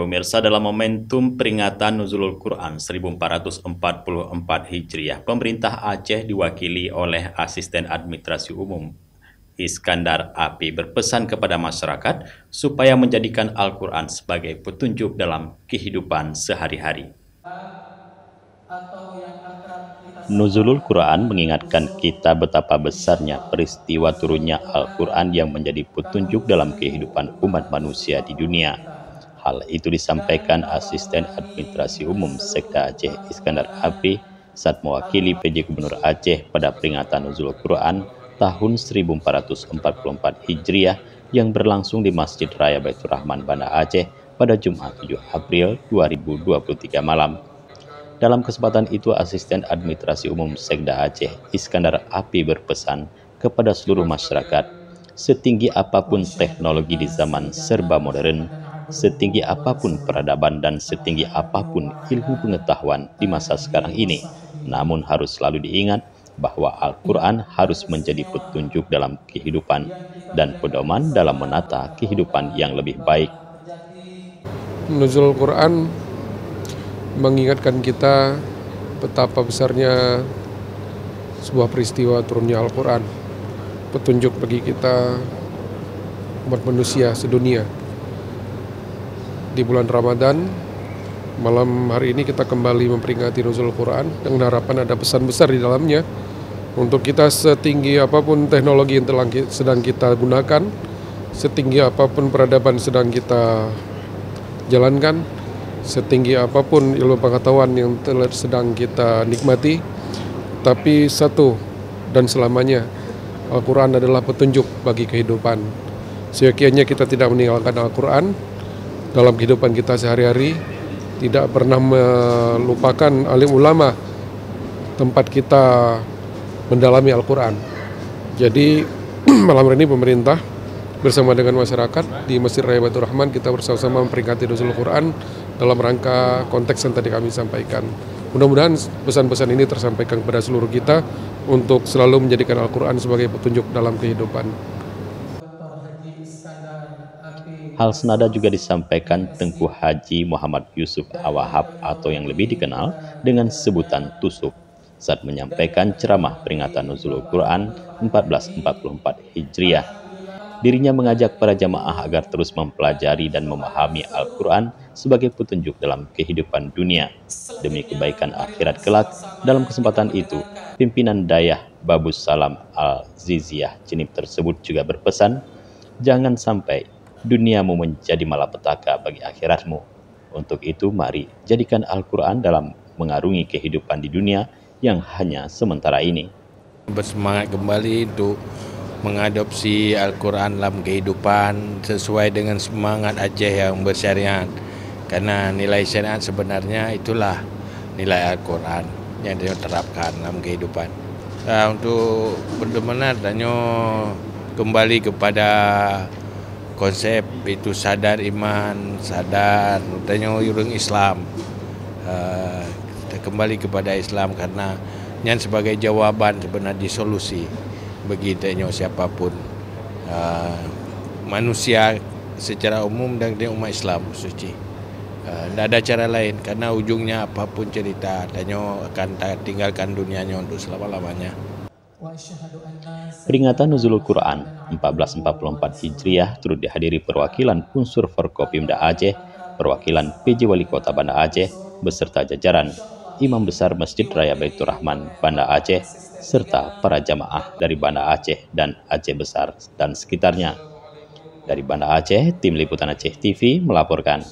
Ya pemirsa, dalam momentum peringatan Nuzulul Quran 1444 Hijriah, pemerintah Aceh diwakili oleh Asisten Administrasi Umum Iskandar Api berpesan kepada masyarakat supaya menjadikan Al-Quran sebagai petunjuk dalam kehidupan sehari-hari. Nuzulul Quran mengingatkan kita betapa besarnya peristiwa turunnya Al-Quran yang menjadi petunjuk dalam kehidupan umat manusia di dunia. Hal itu disampaikan Asisten Administrasi Umum Sekda Aceh Iskandar Api saat mewakili PJ Gubernur Aceh pada peringatan Nuzulul Quran tahun 1444 Hijriah yang berlangsung di Masjid Raya Baitur Rahman Banda Aceh pada Jumat 7 April 2023 malam. Dalam kesempatan itu, Asisten Administrasi Umum Sekda Aceh Iskandar Api berpesan kepada seluruh masyarakat, setinggi apapun teknologi di zaman serba modern, setinggi apapun peradaban dan setinggi apapun ilmu pengetahuan di masa sekarang ini, namun harus selalu diingat bahwa Al-Quran harus menjadi petunjuk dalam kehidupan dan pedoman dalam menata kehidupan yang lebih baik. Nuzul Quran mengingatkan kita betapa besarnya sebuah peristiwa turunnya Al-Quran, petunjuk bagi kita umat manusia sedunia. Di bulan Ramadan, malam hari ini kita kembali memperingati Nuzul Quran dengan harapan ada pesan besar di dalamnya untuk kita setinggi apapun teknologi yang sedang kita gunakan, setinggi apapun peradaban sedang kita jalankan, setinggi apapun ilmu pengetahuan yang sedang kita nikmati, tapi satu dan selamanya Al-Quran adalah petunjuk bagi kehidupan. Seyogianya kita tidak meninggalkan Al-Quran dalam kehidupan kita sehari-hari, tidak pernah melupakan alim ulama tempat kita mendalami Al-Quran. Jadi malam ini pemerintah bersama dengan masyarakat di Masjid Raya Baitur Rahman kita bersama-sama memperingati Nuzulul Quran dalam rangka konteks yang tadi kami sampaikan. Mudah-mudahan pesan-pesan ini tersampaikan kepada seluruh kita untuk selalu menjadikan Al-Quran sebagai petunjuk dalam kehidupan. Hal senada juga disampaikan Tengku Haji Muhammad Yusuf Awahab atau yang lebih dikenal dengan sebutan Tusuk saat menyampaikan ceramah peringatan Nuzulul Quran 1444 Hijriah. Dirinya mengajak para jamaah agar terus mempelajari dan memahami Al-Quran sebagai petunjuk dalam kehidupan dunia demi kebaikan akhirat kelak. Dalam kesempatan itu, pimpinan Dayah Babus Salam Al-Ziziyah Cenip tersebut juga berpesan, jangan sampai duniamu menjadi malapetaka bagi akhiratmu. Untuk itu, mari jadikan Al-Quran dalam mengarungi kehidupan di dunia yang hanya sementara ini. Bersemangat kembali untuk mengadopsi Al-Quran dalam kehidupan sesuai dengan semangat Aceh yang bersyariat. Karena nilai syariat sebenarnya itulah nilai Al-Quran yang diterapkan dalam kehidupan. Untuk benar-benar kembali kepada konsep itu sadar iman, sadar urung Islam. Kita kembali kepada Islam karena yang sebagai jawaban sebenarnya solusi bagi siapapun manusia secara umum dan umat Islam suci. Tidak ada cara lain karena ujungnya apapun cerita akan tinggalkan dunianya untuk selama-lamanya. Peringatan Nuzulul Quran 1444 Hijriah turut dihadiri perwakilan unsur Forkopimda Aceh, perwakilan PJ Wali Kota Banda Aceh beserta jajaran Imam Besar Masjid Raya Baitur Rahman Banda Aceh serta para jamaah dari Banda Aceh dan Aceh Besar dan sekitarnya. Dari Banda Aceh, Tim Liputan Aceh TV melaporkan.